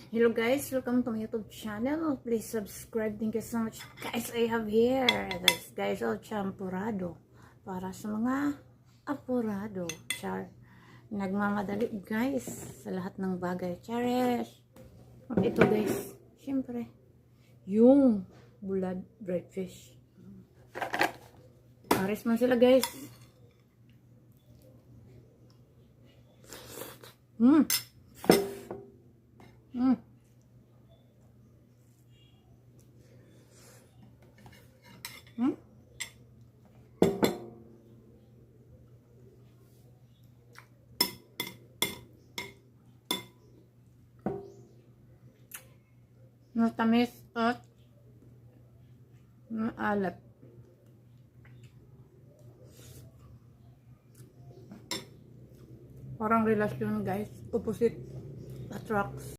Hello guys, welcome to my YouTube channel. Please subscribe. Thank you so much. Guys, I have here this guys, champurado. Para sa mga apurado. Char. Nagmamadali guys sa lahat ng bagay. Chares. At ito guys, syempre, yung bulad breadfish. Pares man sila guys. Hmm. Matamis at maalat. Parang relasyon guys, opposite attracts.